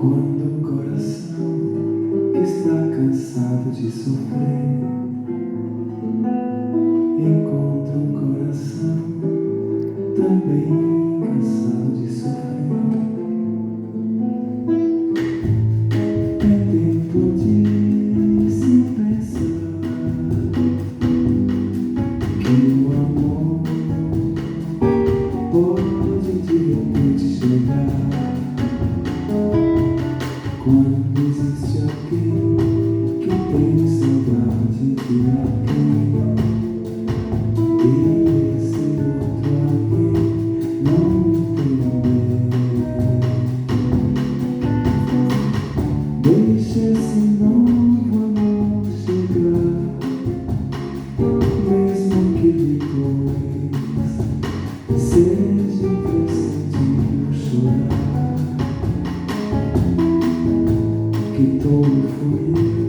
Quando o coração que está cansado de sofrer encontra um coração também cansado de sofrer, é tempo de se pensar que o amor pode de repente chegar. Quando existe alguém que tem saudade de alguém, e esse outro alguém não entender, deixa esse novo amor chegar, mesmo que depois seja imprescindível chorar. Que todo fui eu.